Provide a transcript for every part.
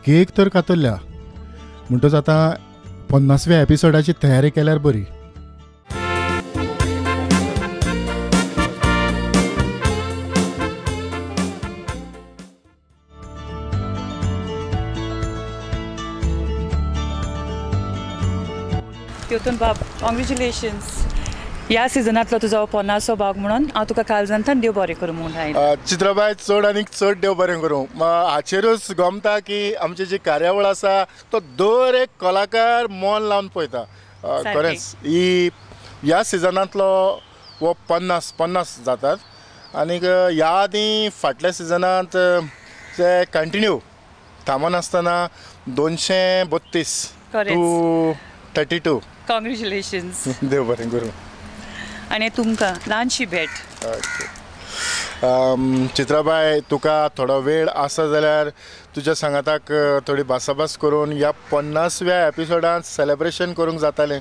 Cake तर कातरल्या म्हणटच आतां 50व्या एपिसोडाची तयारी केल्यार बरी. तितून बाब कॉंग्रेच्युलेशन्स. ह्या सिजनांतलो तुजो 50सो भाग म्हणून हांव तुका काळजांतल्यान देव बरें करूं म्हणून आयलां. चित्राबाई चड आनीक चड देव बरें करूं. हाचेरूच गमता की आमची जी कार्यावळ आसा तो दर एक कलाकार मन लावन पळयता. खरेंच ही ह्या सिजनांतलो वो 50 जातात आनीक ह्या आदीं फाटल्या सिजनांत ते कंटिन्यू थांबोन आसतना 232 टू 32. कॉंग्रेच्युलेशन्स. देव बरें करूं. आनी तुमकां ल्हानशी भेट. चित्राबाई तुका थोडो वेळ आसा जाल्यार तुज्या सांगाताक थोडी भासाभास करून ह्या 50व्या एपिसोडांत सेलेब्रेशन करूंक जातालें.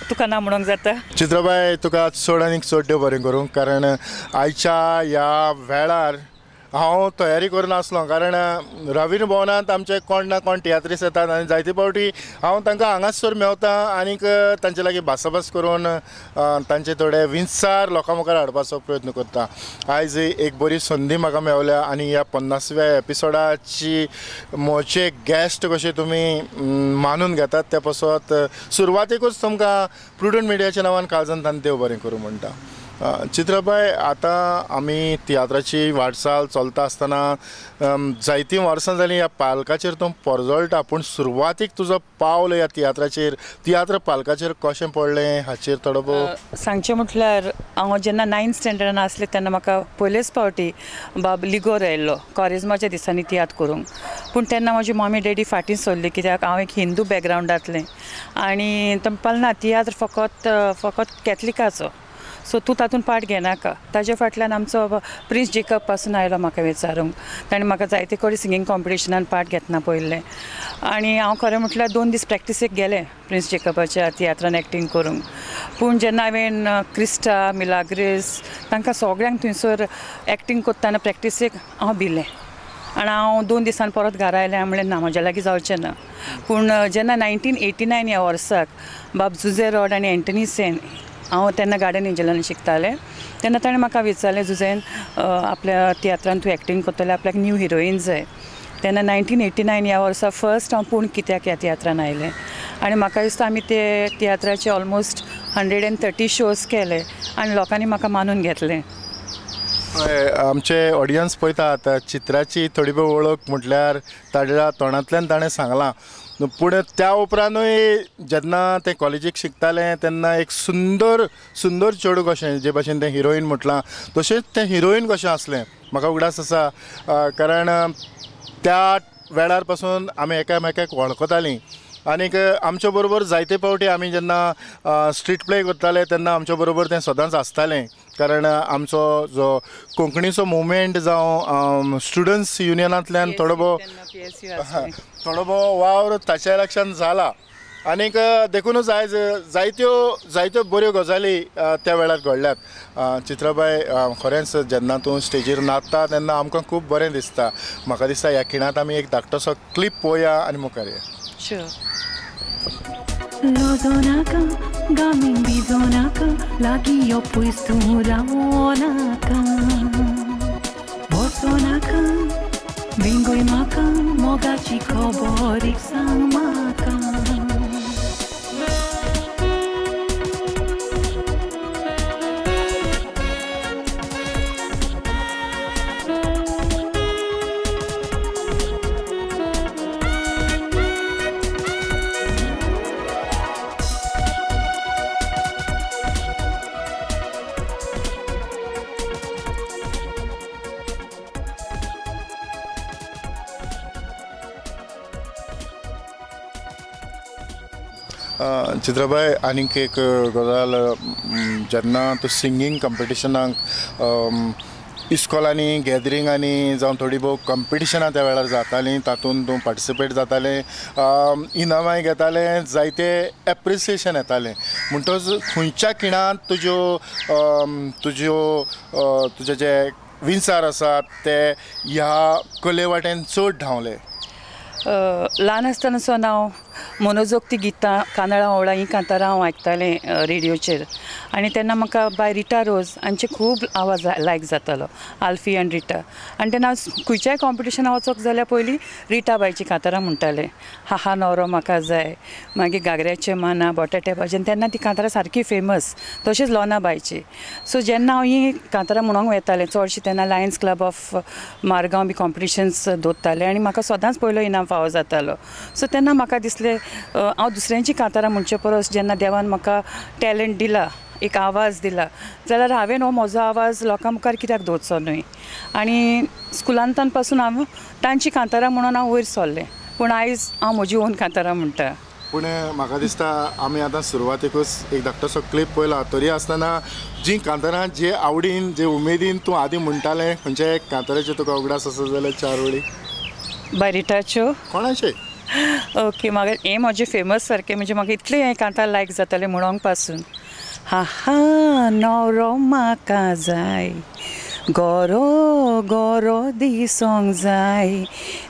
तुका ना म्हणूंक जाता. चित्राबाई तुका चड आनीक चड देव बरें करूं. कारण आयच्या ह्या वेळार हांव तयारी करून आसलो. कारण रवींद्र भवनांत आमचे कोण ना कोण तियात्रीस येतात आनी जायते फावटी हांव तांकां हांगासर मेवता आनीक तांचे लागीं भासाभास करून तांचे थोडे विंचार लोकां मुखार हाडपाचो प्रयत्न करता. आयज एक बरी संदी म्हाका मेवल्या आनी ह्या 50व्या एपिसोडाची मोचे गॅस्ट कशे तुमी मानून घेतात ते पासत सुरवातेकूच तुमकां प्रुडंट मिडियाच्या नांवान काळजांतल्यान देव बरें करूं म्हणटा. चित्राबाई आतां आमी तियात्राची वाटचाल चलता आसतना जायतीं वर्सां जालीं ह्या पालकाचेर तूं परजळटा. पूण सुरवातीक तुजो पावल ह्या तियात्र पालकाचेर कशें पडलें हाचेर थोडो भोव सांगचें म्हटल्यार हांव जेन्ना 9th स्टँडर्डान आसलें तेन्ना म्हाका पयलेच फावटी बाब लिगोर आयिल्लो कॉरिजमाच्या दिसांनी तियात्र करूंक. पूण तेन्ना म्हजी मम्मी डॅडी फाटीं सरली कित्याक हांव एक हिंदू बॅकग्रावंडांतलें आनी तांकां ना तियात्र फकत कॅथलिकाचो. सो तूं तातूंत पार्ट घेनाका. ताजे फाटल्यान आमचो प्रिन्स जेकब पासून आयलो म्हाका विचारूंक. ताणें म्हाका जायते कडेन सिंगींग कॉम्पिटिशनान पार्ट घेतना पळयल्लें आनी हांव खरें म्हटल्यार 2 दीस प्रॅक्टिसेक गेलें प्रिन्स जेकबाच्या तियात्रान एक्टींग करूंक. पूण जेन्ना हांवें क्रिस्टा मिलाग्रेस तांकां सगळ्यांक थंयसर एक्टींग करतना प्रॅक्टिसेक हांव भिलें आनी हांव 2 दिसान परत घरा आयलें. हांव म्हणलें ना म्हज्या लागीं जावचें ना. पूण जेन्ना 1989 ह्या वर्साक बाब जुझे रॉड आनी एंटनी सेन हांव तेन्ना गार्डन एंजलान शिकतालें तेन्ना ताणें म्हाका विचारलें जुझेन आपल्या तियात्रान तूं एक्टींग करतलें आपल्याक न्यू हिरोईन जाय. तेन्ना 1989 ह्या वर्सा फर्स्ट हांव पूण कित्याक ह्या तियात्रान आयलें आनी म्हाका दिसता आमी ते तियात्राचे ऑलमोस्ट 130 शोज केले आनी लोकांनी म्हाका मानून घेतलें. आमचे ऑडियन्स पळयतात चित्राची थोडी भोव वळख म्हटल्यार ताच्या तोंडांतल्यान ताणें सांगलां. पूण त्या उपरांतूय जेन्ना ते कॉलेजीक शिकताले तेन्ना एक सुंदर चेडूं कशें जे भाशेन तें हिरोईन म्हटलां तशेंच तें हिरोईन कशें आसलें म्हाका उगडास आसा. कारण त्या वेळार पासून आमी एकामेकाक वळखतालीं आनीक आमचे बरोबर जायते फावटी आमी जेन्ना स्ट्रीट प्ले करताले तेन्ना आमचे बरोबर तें सदांच आसतालें. कारण आमचो जो कोंकणीचो मुवमेंट जावं स्टुडंट्स युनियनांतल्यान थोडो भोव वावर ताच्या लक्षांत जाला. आनीक देखूनच आयज जायत्यो बऱ्यो गजाली त्या वेळार घडल्यात. चित्राबाई खरेंच जेन्ना तूं स्टेजीर नाचता तेन्ना आमकां खूब बरें दिसता. म्हाका दिसता ह्या खिणांत आमी एक धाकटोसो क्लिप पळोवया आनी मुखार या. Lozonaka, gaming bizonaka, lagi yo pues tu ramonaka. Bosonaka, bingo i maka, mogachi koborik samaka. Chitrabai आनीक एक गजाल जेन्ना तूं सिंगींग कॉम्पिटिशनाक इस्कॉलांनी गॅदरिंगांनी जावं थोडी भोव कॉम्पिटिशनां त्या वेळार जातालीं तातूंत तूं पार्टिसिपेट जातालें इनामाय घेतालें जायते एप्रिसिएशन येतालें. म्हणटच खंयच्या खिणांत तुजे जे विचार आसात ते ह्या कले वाटेन चड धांवले? ल्हान आसतनासून हांव मनोजोक्ती गितां कानाळा ओवळा ही कांतारां हांव आयकतालें रेडिओचेर आनी तेन्ना म्हाका बाय रिटा रोज हांचे खूब आवाज लायक जातालो आल्फी आनी रिटा आनी तेन्ना हांव खंयच्याय कॉम्पिटिशनाक वचोंक जाल्यार पयलीं रिटा बायची कांतारां म्हणटालें हा नवरो म्हाका जाय मागीर गागऱ्याचें माना बटाटे भाजी तेन्ना ती कांतारां सारकी फेमस तशेंच लोना बायची सो जेन्ना हांव ही कांतारां म्हणूंक वेतालें चडशीं तेन्ना लायन्स क्लब ऑफ मारगांव बी कॉम्पिटिशन्स दवरताले आनी म्हाका सदांच पयलो इनाम फावो जातालो सो तेन्ना म्हाका दिसलें हांव दुसऱ्यांची कांतारां म्हणचे परस जेन्ना देवान म्हाका टॅलंट दिला एक आवाज दिला जाल्यार हांवें हो म्हजो आवाज लोकां मुखार कित्याक दवरचो न्हय आनी स्कुलांतान पासून हांव तांची कांतारां म्हणून हांव वयर सरलें पूण आयज हांव म्हजी ओन कांतारां म्हणटा पूण म्हाका दिसता आमी आतां सुरवातेकूच एक धाकटोसो क्लिप पळयला तरी आसतना जी कांतारां जे आवडीन जे उमेदीन तूं आदीं म्हणटालें खंयच्या कांताराचे तुका उगडास आसा जाल्यार 4 वडी बाय रिटाच्यो कोणाचे ओके म्हाका हें म्हजें फेमस सारकें म्हणजे म्हाका इतलें हें कांतार लायक जातालें म्हणोंक पासून हा नवरो म्हाका जाय गोरो दिसोंक जाय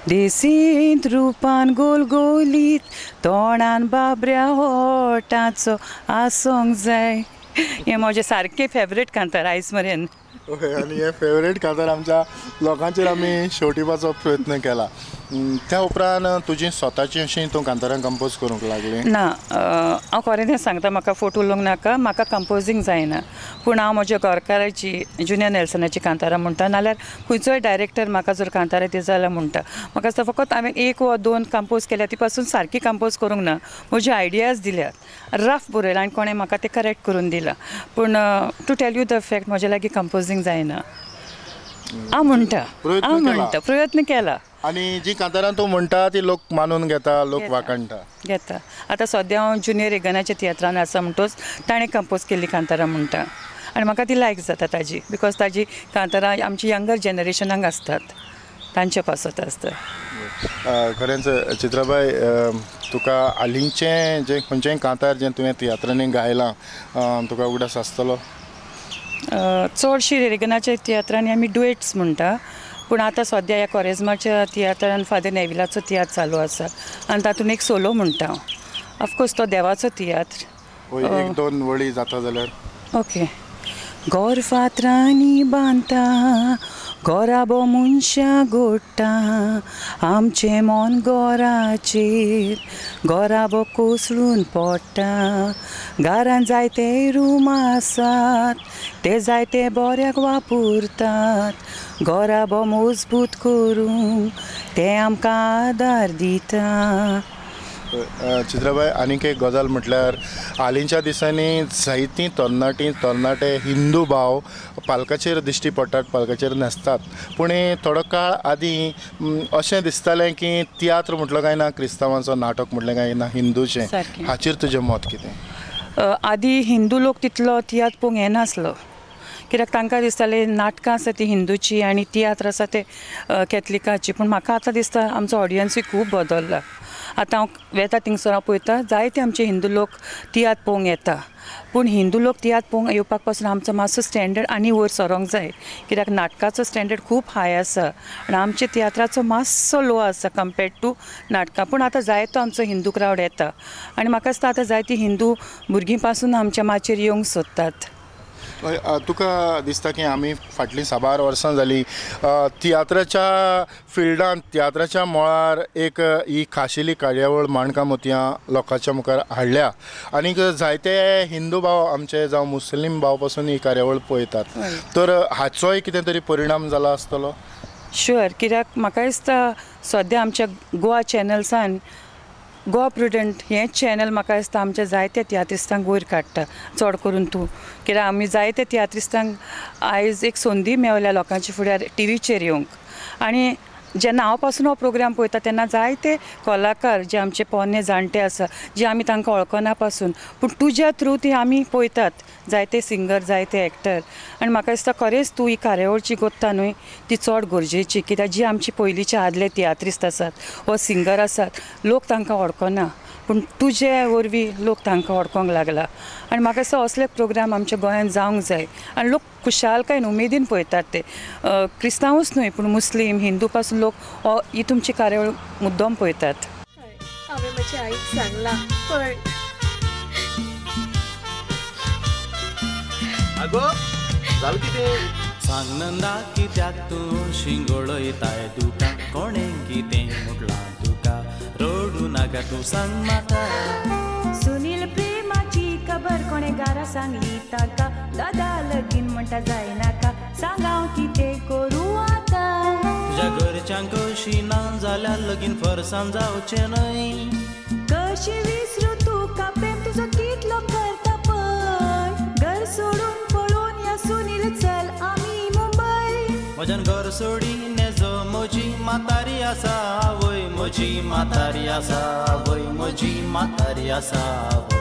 देसींत रुपान गोलगोलीत तोंडान बाबऱ्या ओठाचो आसोंक जाय हें म्हजें सारकें फेवरेट कांतार आयज मेरेन आनी हे फेवरेट कांतार आमच्या लोकांचेर आमी शेवटिवपाचो प्रयत्न केला त्या उपरांत तुजी स्वताची अशी तूं कांतारां कंपोज करूंक लागली ना हांव खरें तें सांगता म्हाका फोट उलोवंक नाका म्हाका कंपोजींग जायना पूण हांव म्हज्या गोरकाराची जुनियर नेल्सनाची कांतारां म्हणटा नाल्यार खंयचोय डायरेक्टर म्हाका जर कांतारां दी जाल्यार म्हणटा म्हाका दिसता फकत हांवें 1 वा 2 कंपोज केल्या ती पासून सारकी कंपोज करूंक ना म्हज्यो आयडियाज दिल्यात रफ बरयला आनी कोणें म्हाका ते करेक्ट करून दिला पूण to tell you the fact म्हज्या लागीं कंपोजींग जायना हांव म्हणटा प्रयत्न केला आनी जी कांतारां तूं म्हणटा ती लोक मानून घेता लोक वाकणटा आतां सद्या हांव जुनियर एगनाच्या तियात्रान आसा म्हणटच ताणें कंपोज केल्ली कांतारां म्हणटा आनी म्हाका ती लायक जाता ताजी बिकॉज ताजी कांतारां आमची यंगर जनरेशनाक आसतात तांचे पासत आसता खरेंच चित्राबाई तुका हालींचें जें खंयचेंय कांतार जें तुवें तियात्रांनी गायलां तुका उगडास आसतलो चडशी रेगनाच्या तियात्रांनी आमी डुएट्स म्हणटा पूण आतां सद्या ह्या कॉरेजमाच्या तियात्रान फादर नेविलाचो तियात्र चालू आसा आनी तातूंत एक सोलो म्हणटा हांव ऑफकोर्स तो देवाचो तियात्र 1-2 वळी जाता जाल्यार ओके गोर फातरांनी बांदता गोराबो मनशां गोडटा आमचें मन गोराचेर गोराबो कोसळून पडटा घरान जायते रूम आसात ते जायते बऱ्याक वापरतात गोराबो मजबूत करूंक ते आमकां आदार दिता चित्राबाई आनीक एक गजाल म्हटल्यार हालींच्या दिसांनी जायतीं तरणाटे हिंदू भाव पालकाचेर दिश्टी पडटात पालकाचेर न्हेसतात पूण थोडो काळ आदीं अशें दिसतालें की तियात्र म्हटलो काय ना क्रिस्तांवांचो नाटक म्हटलें काय ना हिंदूचें हाचेर तुजें मत कितें आदीं हिंदू लोक तितलो तियात्र पळोवंक येनासलो कित्याक तांकां दिसतालें नाटकां आसा ती हिंदूची आनी तियात्र आसा ते कॅथलिकाची पूण म्हाका आतां दिसता आमचो ऑडियन्सूय खूब बदलला आतां हांव वेता थिंगसर हांव पळयता जायते आमचे हिंदू लोक तियात्र पळोवंक येता पूण हिंदू लोक तियात्र पळोवंक येवपाक पासून आमचो मातसो स्टँडर्ड आनी वयर सरोंक जाय कित्याक नाटकाचो स्टँडर्ड खूब हाय आसा आनी आमच्या तियात्राचो मातसो लो आसा कंपेर्ड टू नाटकां पूण आतां जायतो आमचो हिंदू क्रावड येता आनी म्हाका दिसता आतां जायतीं हिंदू भुरगीं पासून आमच्या माचयेर येवंक सोदतात तुका दिसता की आमी फाटलीं 6-12 वर्सां जालीं तियात्राच्या फिल्डांत तियात्राच्या मळार एक ही खाशेली कार्यावळ माणका मोतयां लोकांच्या मुखार हाडल्या आनीक जायते हिंदू भाव आमचे जावं मुस्लीम भाव पासून ही कार्यावळ पळयतात तर हाचोय कितें तरी परिणाम जाला आसतलो शुअर कित्याक म्हाका दिसता सद्या आमच्या गोवा चॅनल्सान गोवा प्रुडंट हें चॅनल म्हाका दिसता आमच्या जायत्या तियात्रिस्तांक वयर काडटा चड करून तूं कित्याक आमी जायते तियात्रिस्तांक आयज एक संदी मेवल्या लोकांच्या फुड्यार टीव्हीचेर येवंक आनी जेन्ना हांव पासून हो प्रोग्राम पळयता तेन्ना जायते कलाकार जे आमचे पोरणे जाणटे आसा जे आमी तांकां वळखना पासून पूण तुज्या थ्रू ती आमी पळयतात जायते सिंगर जायते एक्टर आनी म्हाका दिसता खरेंच तूं ही कार्यावळची कोत्ता न्हय ती चड गरजेची कित्याक जी आमची पयलींचे आदले तियात्रिस्ट आसात वा सिंगर आसात लोक तांकां वळखना पूण तुजे वरवीं लोक तांकां वळखोंक लागला आनी म्हाका दिसता असले प्रोग्राम आमच्या गोंयांत जावंक जाय आनी लोक खुशालकायेन उमेदीन पळयतात ते क्रिस्तांवूच न्हय पूण मुस्लीम हिंदू पासून लोक ही तुमची कार्यावळ मुद्दम पळयतात. हांवें म्हज्या आईक सांगलां पण सांग नंदा कित्याक तूं शिंगोळयताय तुका कोणें कितें म्हटलां तुका रडू नाका तूं सांग म्हाका. सुनील प्रेमाची खबर कोणे घरा सांगली ताका दादा लगीन म्हणटा जायनाका सांगाव कितें करूं आतां. तुज्या घरच्यांक कशी ना जाल्यार लगीन फरसान जावचें न्हय. कशी विसरू तुका प्रेम तुजो कितलो करता पळय घर सोडून पळून या सुनील चल आमी मुंबय. म्हज्यान घर सोडी नेजो म्हजी मातारी आसा आवय म्हजी मातारी आसा आवय म्हजी मातारी आसा आवय.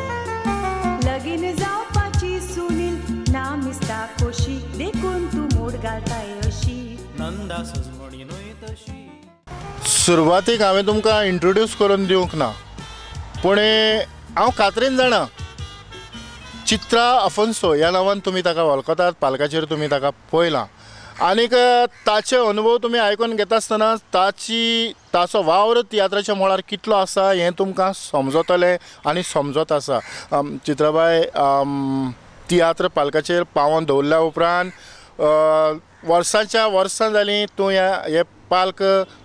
लगीन जावपाची सुनील ना मिस्ता खोशी देखून तूं मोड घालताय अशी. नंदा सुजमणी न्हय तशी. सुरवातीक हांवें तुमकां इंट्रोड्यूस करून दिवंक ना पूण हांव खात्रीन जाणा चित्रा अफोन्सो ह्या नांवान तुमी ताका वळखतात, पालकाचेर तुमी ताका पळयलां आनीक ताचे अनुभव तुमी आयकून घेता आसतना ताचो वावर तियात्राच्या मळार कितलो आसा हें तुमकां समजतलें आनी समजत आसा. चित्राबाई तियात्र पालकाचेर पावोवन दवरल्या उपरांत वर्सांच्या वर्सां जालीं तूं हे पालक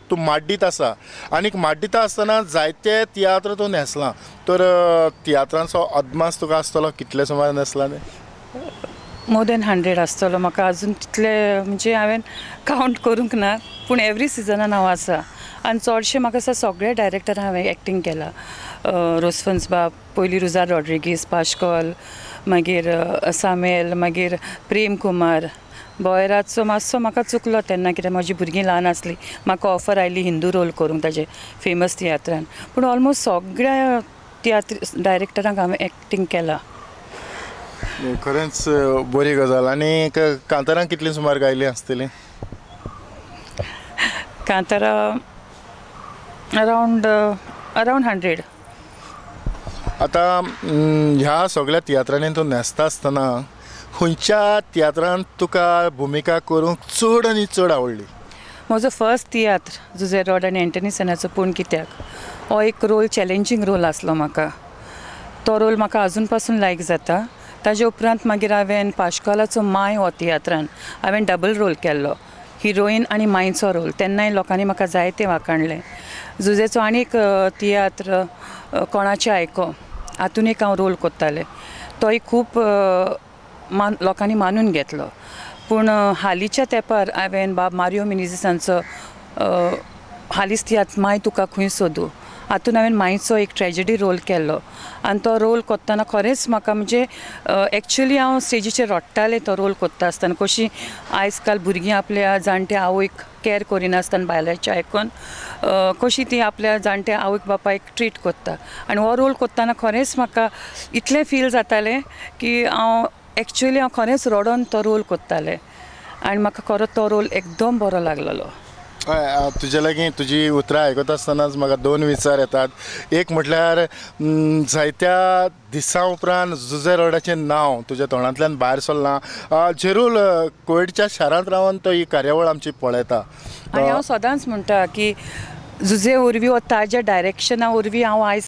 तूं माड्डीत आसा आनीक माड्डिता आसतना जायते तियात्र तूं न्हेसलां तर तियात्रांचो अदमास तुका आसतलो कितले सुमार न्हेसला तें? मोर दॅन 100 आसतलो. म्हाका अजून तितले म्हणजे हांवें कावंट करूंक ना पूण एवरी सिजनान हांव आसा आनी चडशे म्हाका दिसता सगळे डायरेक्टर हांवें एक्टींग केलां. रोसफन्स बाब, पयलीं रुजार रॉड्रिगीस, पाश्कॉल, मागीर सामेल, मागीर प्रेम कुमार. बॉयराचो मातसो म्हाका चुकलो तेन्ना कित्याक म्हजी भुरगीं ल्हान आसलीं म्हाका ऑफर आयली हिंदू रोल करूंक ताजे फेमस तियात्रान पूण ऑलमोस्ट सगळ्या तियात्र डायरेक्टरांक हांवें एक्टींग केलां. खरेंच बरी गजाल. आनी कांतारां कितलीं सुमार गायलीं आसतलीं? कांतारा अरावंड 100. आतां ह्या सगळ्या तियात्रांनी तूं न्हेसता आसतना खंयच्या तियात्रांत तुका भुमिका करूंक चड आनी चड आवडली? म्हजो फर्स्ट तियात्र जुझे रॉड आनी एंटनी सेनाचो पूण कित्याक हो एक रोल चॅलेंजींग रोल आसलो म्हाका. तो रोल म्हाका अजून पासून लायक जाता. ताजे उपरांत मागीर हांवें पाश्कॉलाचो माय हो तियात्रान हांवें डबल रोल केल्लो हिरोईन आनी मायचो रोल. तेन्नाय लोकांनी म्हाका जायते वाखाणलें. जुझेचो आनीक तियात्र कोणाचें आयको हातून एक हांव रोल करतालें. तोय खूब लोकांनी मानून घेतलो पूण हालींच्या तेंपार हांवें बाब मारियो मिनेझीसांचो हालींच तियात्र माय तुका खंय सोदूं हातून हांवें मायचो एक ट्रेजेडी रोल केल्लो आनी तो रोल करतना खरेंच म्हाका म्हणजे एक्चुली हांव स्टेजीचेर रडटालें तो रोल करता आसतना कशी आयज काल भुरगीं आपल्या जाणट्या आवयक कॅर करिनासतना बायलांचें आयकून कशी ती आपल्या जाणट्या आवयक बापायक ट्रीट करता आनी हो रोल करतना खरेंच म्हाका इतलें फील जातालें की हांव एक्चुली हांव खरेंच रडोन तो रोल करतालें आनी म्हाका खरो तो रोल एकदम बरो लागलेलो. तुजे लागीं तुजी उतरां आयकता आसतनाच म्हाका 2 विचार येतात. एक म्हटल्यार जायत्या दिसां उपरांत जुझे रॉडाचें नांव तुज्या तोंडांतल्यान भायर सरलां. जेरूल कोविडच्या शारांत रावन तो ही कार्यावळ आमची पळयता आनी हांव सदांच म्हणटा की जुझे वरवीं वा ताज्या डायरेक्शना वरवीं हांव आयज